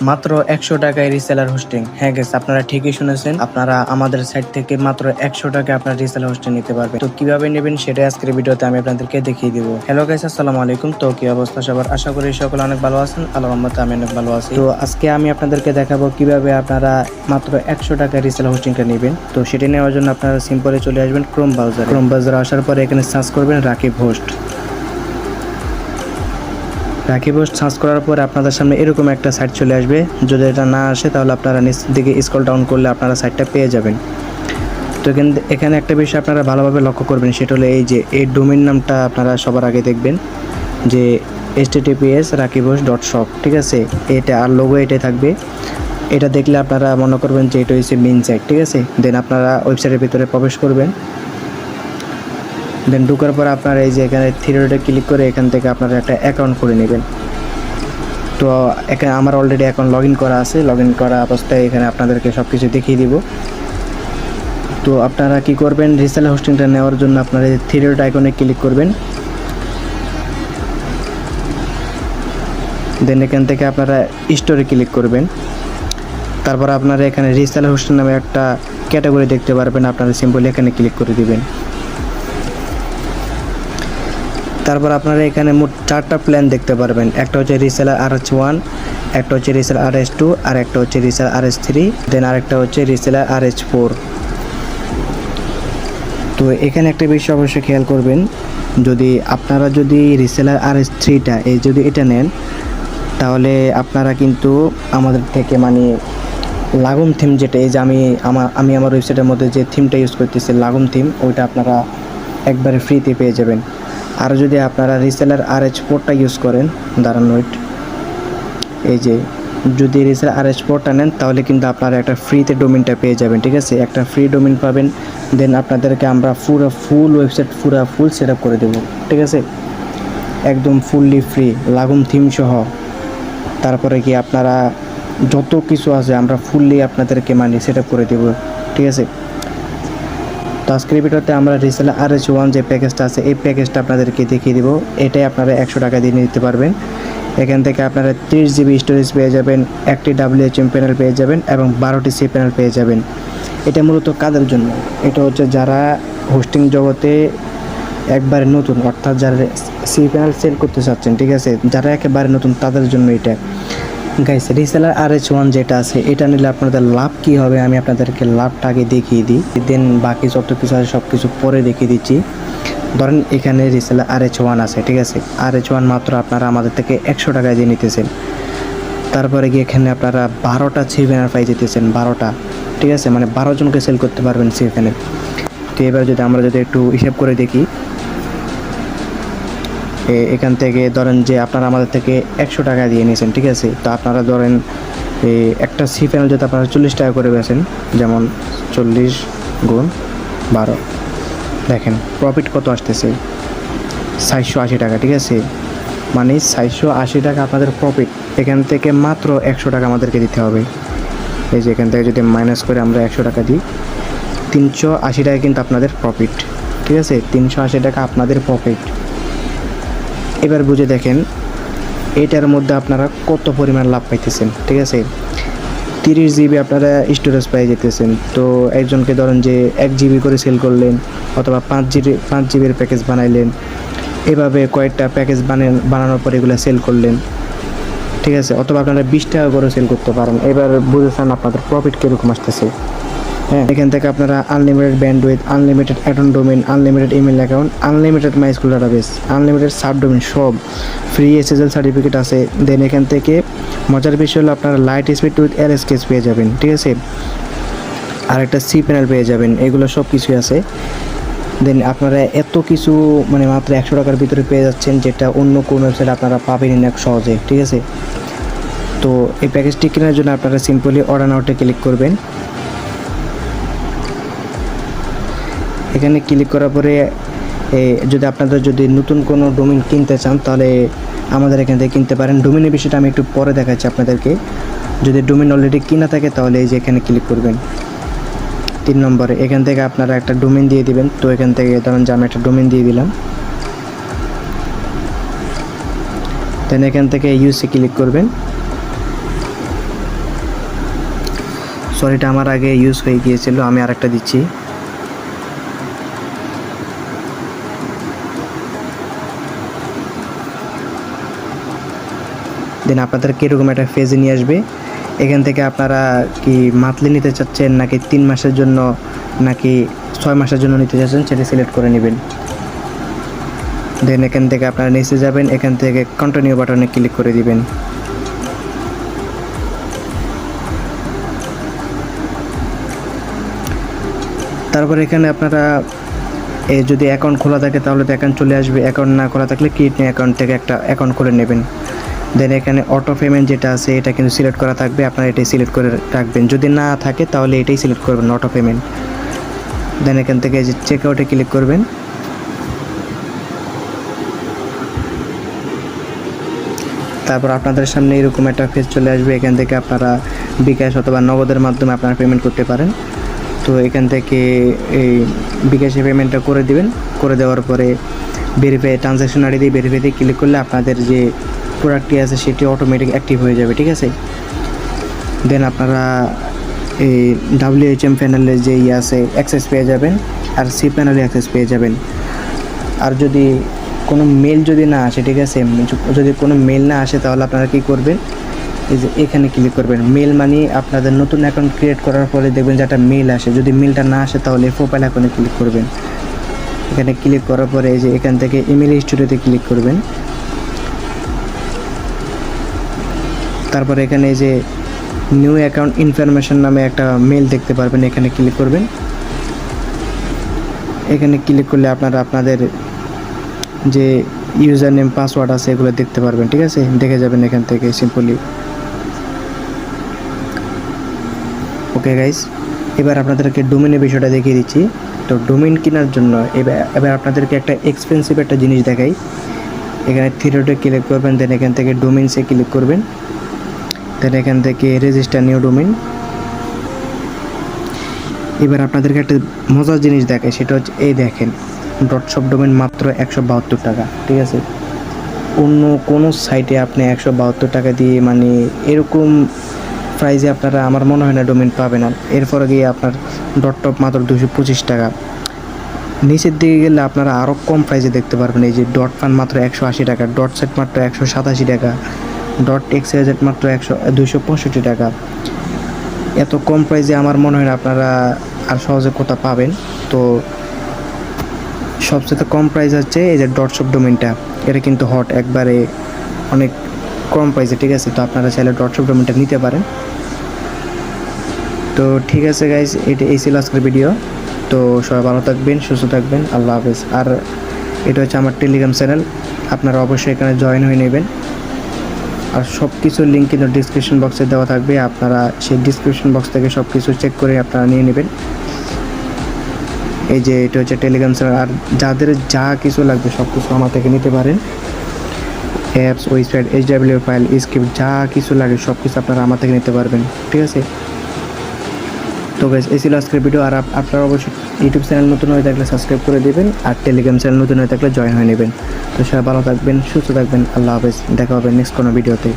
মাত্র 100 টাকায় reseller hosting. হ্যাঁ গাইস, আপনারা ঠিকই শুনেছেন, আপনারা আমাদের সাইট থেকে মাত্র 100 টাকায় আপনার রিসেলার হোস্টিং নিতে পারবেন। তো কিভাবে নেবেন সেটা আজকের ভিডিওতে আমি আপনাদেরকে দেখিয়ে দিব। হ্যালো গাইস, আসসালামু আলাইকুম। তো কি অবস্থা সবার? আশা করি সকলে অনেক ভালো আছেন। আল্লাহর রহমতে আমি অনেক ভালো আছি। তো আজকে আমি আপনাদেরকে দেখাবো কিভাবে আপনারা মাত্র 100 টাকায় রিসেলার হোস্টিংটা নেবেন। তো সেটা নেওয়ার জন্য আপনারা সিম্পলি চলে আসবেন ক্রোম ব্রাউজারে আসার পরে এখানে সার্চ করবেন রাকিব হোস্ট সার্চ করার পর আপনাদের সামনে এরকম একটা সাইট চলে আসবে। যদি এটা না আসে তাহলে আপনারা নিচ দিকে স্ক্রল ডাউন করলে আপনারা সাইটটা পেয়ে যাবেন। তো এখানে একটা বিষয় আপনারা ভালোভাবে লক্ষ্য করবেন, সেটা হলো এই যে এই ডোমেইন নামটা আপনারা সবার আগে দেখবেন যে https://rakibhost.shop, ঠিক আছে, এটা আর লোগো এটাই থাকবে। এটা দেখলে আপনারা মনে করবেন যে এটা হচ্ছে মেইন সাইট, ঠিক আছে। দেন আপনারা ওয়েবসাইটের ভিতরে প্রবেশ করবেন। দেন ঢোকার পর আপনারা এই যে এখানে থ্রি ডটে ক্লিক করে এখান থেকে আপনারা একটা অ্যাকাউন্ট করে নেবেন। তো এখানে আমার অলরেডি অ্যাকাউন্ট লগ ইন করা আছে। লগ ইন করা অবস্থায় এখানে আপনাদেরকে সব কিছু দেখিয়ে দিব। তো আপনারা কি করবেন, রিসেলার হোস্টিংটা নেওয়ার জন্য আপনারা এই থ্রি ডট আইকনে ক্লিক করবেন। দেন এখান থেকে আপনারা স্টোরে ক্লিক করবেন। তারপর আপনারা এখানে রিসেলার হোস্টিং নামে একটা ক্যাটাগরি দেখতে পারবেন, আপনারা সিম্পলি এখানে ক্লিক করে দিবেন। তারপর আপনারা এখানে মোট 4টা প্ল্যান দেখতে পারবেন। একটা হচ্ছে রিসেলার RH1, একটা হচ্ছে রিসেলার RH2, আর একটা হচ্ছে রিসেলার RH3, দেন আরেকটা হচ্ছে রিসেলার RH4। তো এখানে একটা বিষয় অবশ্যই খেয়াল করবেন, আপনারা যদি রিসেলার RH3টা যদি এটা নেন তাহলে আপনারা কিন্তু আমাদের থেকে মানে লাগুম থিম, যেটা এই যে আমি আমার ওয়েবসাইটের মধ্যে যে থিমটা ইউজ করতেছি লাগুম থিম, ওইটা আপনারা একবারে ফ্রিতে পেয়ে যাবেন। আর যদি আপনারা রিসেলার RH4টা ইউজ করেন, দাঁড়ান ওয়েট, এই যে যদি রিসেলার RH4টা নেন তাহলে কিন্তু আপনারা একটা ফ্রিতে ডোমেইনটা পেয়ে যাবেন, ঠিক আছে, একটা ফ্রি ডোমেইন পাবেন। দেন আপনাদেরকে আমরা ফুল ওয়েবসাইট ফুল সেট আপ করে দেবো, ঠিক আছে, একদম ফুললি ফ্রি লাগুম থিম সহ। তারপরে কি আপনারা যত কিছু আছে আমরা ফুললি আপনাদেরকে সেট আপ করে দেবো, ঠিক আছে। তো আজকের ভিডিওতে আমরা রিসেলার RH1 যে প্যাকেজটা আছে এই প্যাকেজটা আপনাদেরকে দেখিয়ে দিব। এটাই আপনারা 100 টাকা দিয়ে নিতে পারবেন। এখান থেকে আপনারা 30 GB স্টোরেজ পেয়ে যাবেন, একটি WHM প্যানেল পেয়ে যাবেন এবং 12টি সি প্যানেল পেয়ে যাবেন। এটা মূলত কাদের জন্য? এটা হচ্ছে যারা হোস্টিং জগতে একবারে নতুন, অর্থাৎ যারা সি প্যানেল সেল করতে চাচ্ছেন, ঠিক আছে, যারা একেবারে নতুন তাদের জন্য এটা। গাইস, রিসেলার RH1 যেটা আছে এটা নিলে আপনাদের লাভ কি হবে আমি আপনাদেরকে লাভটা আগে দেখিয়ে দিই, দেন বাকি যত কিছু আছে সব কিছু পরে দেখিয়ে দিচ্ছি। ধরেন এখানে রিসেলার RH1 আছে, ঠিক আছে, RH1 মাত্র আপনারা আমাদের থেকে 100 টাকায় দিয়ে নিতেছেন। তারপরে গিয়ে এখানে আপনারা 12টা সি প্যানেল পাই যেতেছেন, 12টা, ঠিক আছে, মানে 12 জনকে সেল করতে পারবেন সি প্যানেল। তো এবার আমরা যদি একটু হিসাব করে দেখি, এখান থেকে ধরেন যে আপনারা আমাদের থেকে 100 টাকা দিয়ে নিয়েছেন, ঠিক আছে। তো আপনারা ধরেন একটা সি প্যানেল যদি আপনারা 40 টাকা করে বেছেন, যেমন 40 গুণ 12, দেখেন প্রফিট কত আসতেছে, 480 টাকা, ঠিক আছে, মানে 480 টাকা আপনাদের প্রফিট। এখান থেকে মাত্র 100 টাকা আমাদেরকে দিতে হবে। এই যে এখান থেকে যদি মাইনাস করে আমরা 100 টাকা দিই, 380 টাকা কিন্তু আপনাদের প্রফিট, ঠিক আছে, 380 টাকা আপনাদের প্রফিট। এবার বুঝে দেখেন এটার মধ্যে আপনারা কত পরিমাণ লাভ পাইতেছেন, ঠিক আছে। 30 GB আপনারা স্টোরেজ পেয়ে যেতেছেন। তো একজনকে ধরেন যে 1 GB করে সেল করলেন, অথবা 5 জিবির প্যাকেজ বানাইলেন, এভাবে কয়েকটা প্যাকেজ বানানোর পর এগুলো সেল করলেন, ঠিক আছে, অথবা আপনারা 20 টাকা করে সেল করতে পারেন। এবার বুঝেছেন আপনাদের প্রফিট কীরকম আসতেছে। হ্যাঁ, এখান থেকে আপনারা unlimited bandwidth, unlimited add-on domain, unlimited email account, unlimited MySQL database, unlimited sub domain সব ফ্রি SSL সার্টিফিকেট আছে। দেন এখান থেকে মজার বিষয় হলো আপনারা লাইট স্পিড উইথ LSKs পেয়ে যাবেন, ঠিক আছে, আর একটা সি প্যানেল পেয়ে যাবেন, এগুলো সব কিছুই আছে। দেন আপনারা এত কিছু মাত্র 100 টাকার ভিতরে পেয়ে যাচ্ছেন, যেটা অন্য কোনো ওয়েবসাইটে আপনারা পাবেন না সহজে, ঠিক আছে। তো এই প্যাকেজটি কেনার জন্য আপনারা সিম্পলি অর্ডার নাওতে ক্লিক করবেন। এখানে ক্লিক করার পরে যদি আপনাদের নতুন কোনো ডোমেইন কিনতে চান তাহলে আমাদের এখান থেকে কিনতে পারেন। ডোমেইনের বিষয়টা আমি একটু পরে দেখাচ্ছি আপনাদেরকে। যদি ডোমেইন অলরেডি কিনা থাকে তাহলে এই যে এখানে ক্লিক করবেন 3 নম্বরে। এখান থেকে আপনারা একটা ডোমেইন দিয়ে দিবেন। তো এখান থেকে ধরেন যে আমি একটা ডোমেইন দিয়ে দিলাম, দেন এখান থেকে ইউসি ক্লিক করবেন। সরিটা আমার আগে ইউজ হয়ে গিয়েছিল, আমি আরেকটা দিচ্ছি। দেন আপনাদের কীরকম একটা ফেজে নিয়ে আসবে। এখান থেকে আপনারা কি মান্থলি নিতে চাচ্ছেন নাকি 3 মাসের জন্য নাকি 6 মাসের জন্য নিতে চাচ্ছেন সেটা সিলেক্ট করে নেবেন। দেন এখান থেকে আপনারা নিচে যাবেন, এখান থেকে কন্টিনিউ বাটনে ক্লিক করে দিবেন। তারপর এখানে আপনারা যদি অ্যাকাউন্ট খোলা থাকে তাহলে তো অ্যাকাউন্ট চলে আসবে, অ্যাকাউন্ট না খোলা থাকলে ক্রিয়েট নিউ অ্যাকাউন্ট থেকে একটা অ্যাকাউন্ট করে নেবেন। দেন এখানে অটো পেমেন্ট যেটা আছে এটা কিন্তু সিলেক্ট করা থাকবে, আপনারা এটাই সিলেক্ট করে রাখবেন। যদি না থাকে তাহলে এটাই সিলেক্ট করবেন, অটো পেমেন্ট। দেন এখান থেকে যে চেক আউটে ক্লিক করবেন। তারপর আপনাদের সামনে এরকম একটা পেজ চলে আসবে, এখান থেকে আপনারা বিকাশ অথবা নগদের মাধ্যমে আপনারা পেমেন্ট করতে পারেন। তো এখান থেকে এই বিকাশে পেমেন্টটা করে দিবেন। করে দেওয়ার পরে ভেরিফাই ট্রানজ্যাকশন আইডি দিয়ে ভেরিফাইতে ক্লিক করলে আপনাদের যে প্রোডাক্টটি আছে সেটি অটোমেটিক অ্যাক্টিভ হয়ে যাবে, ঠিক আছে। দেন আপনারা এই WHM প্যানেলে যে আছে অ্যাক্সেস পেয়ে যাবেন, আর সি প্যানেলে অ্যাক্সেস পেয়ে যাবেন। আর যদি কোনো মেল যদি না আসে, ঠিক আছে, যদি কোনো মেল না আসে তাহলে আপনারা কী করবেন, এই যে এখানে ক্লিক করবেন। মেল মানে আপনাদের নতুন অ্যাকাউন্ট ক্রিয়েট করার পরে দেখবেন যে একটা মেল আসে। যদি মেলটা না আসে তাহলে প্রোফাইল অ্যাকাউন্টে ক্লিক করবেন। এখানে ক্লিক করার পরে এই যে এখান থেকে ইমেল স্টুডিওতে ক্লিক করবেন। তারপরে এখানে এই যে নিউ অ্যাকাউন্ট ইনফরমেশন নামে একটা মেল দেখতে পারবেন, এখানে ক্লিক করবেন। এখানে ক্লিক করলে আপনারা আপনাদের যে ইউজার নেম পাসওয়ার্ড আছে এগুলো দেখতে পারবেন, ঠিক আছে, দেখে যাবেন এখান থেকে সিম্পলি। ওকে গাইস, এবার আপনাদেরকে ডোমেনের বিষয়টা দেখিয়ে দিচ্ছি। তো ডোমেন কেনার জন্য এবার আপনাদেরকে একটা এক্সপেন্সিভ একটা জিনিস দেখাই। এখানে থ্রিডটে ক্লিক করবেন, দেন এখান থেকে ডোমেইনসে ক্লিক করবেন। দেন এখান থেকে রেজিস্টার নিউ ডোমেইন। এবার আপনাদেরকে একটা মজার জিনিস দেখাই, সেটা হচ্ছে এই দেখেন .shop ডোমেইন মাত্র 172 টাকা, ঠিক আছে। অন্য কোনো সাইটে আপনি 172 টাকা দিয়ে মানে এরকম প্রাইসে আপনারা আমার মনে হয় না ডোমেইন পাবেন। না এরপরে গিয়ে আপনার .top মাত্র 225 টাকা। নিচের দিকে গেলে আপনারা আরও কম প্রাইসে দেখতে পারবেন। এই যে .fan মাত্র 180 টাকা, .set মাত্র 187 টাকা, .xyz মাত্র 265 টাকা। এত কম প্রাইসে আমার মনে হয় না আপনারা আর সহজে কোথাও পাবেন। তো সবচেয়ে কম প্রাইস হচ্ছে এই যে .shop ডোমেইনটা, এটা কিন্তু হট একবারে অনেক কম প্রাইসে, ঠিক আছে। তো আপনারা চাইলে .shop ডোমেইনটা নিতে পারেন। তো ঠিক আছে গাইজ, এই ছিল আজকের ভিডিও। তো সবাই ভালো থাকবেন, সুস্থ থাকবেন, আল্লাহ হাফেজ। আর এটা হচ্ছে আমার টেলিগ্রাম চ্যানেল, আপনারা অবশ্যই এখানে জয়েন হয়ে নেবেন। আর সব কিছুর লিঙ্ক কিন্তু ডিসক্রিপশন বক্সে দেওয়া থাকবে, আপনারা সেই ডিসক্রিপশন বক্স থেকে সব কিছু চেক করে আপনারা নিয়ে নেবেন। এই যে এটা হচ্ছে টেলিগ্রাম চ্যানেল। আর যাদের যা কিছু লাগবে সব কিছু আমার থেকে নিতে পারেন। Apps, website, HW file, script, যা কিছু লাগে সব কিছু আপনারা আমার থেকে নিতে পারবেন, ঠিক আছে। তো গাইস, এই ছিল আজকের ভিডিও। আর আপনারা অবশ্যই ইউটিউব চ্যানেল নতুন হয়ে থাকলে সাবস্ক্রাইব করে দেবেন, আর টেলিগ্রাম চ্যানেল নতুন হয়ে থাকলে জয়েন হয়ে নেবেন। তো সবাই ভালো থাকবেন, সুস্থ থাকবেন, আল্লাহ হাফেজ। দেখা হবে নেক্সট কোনো ভিডিওতে।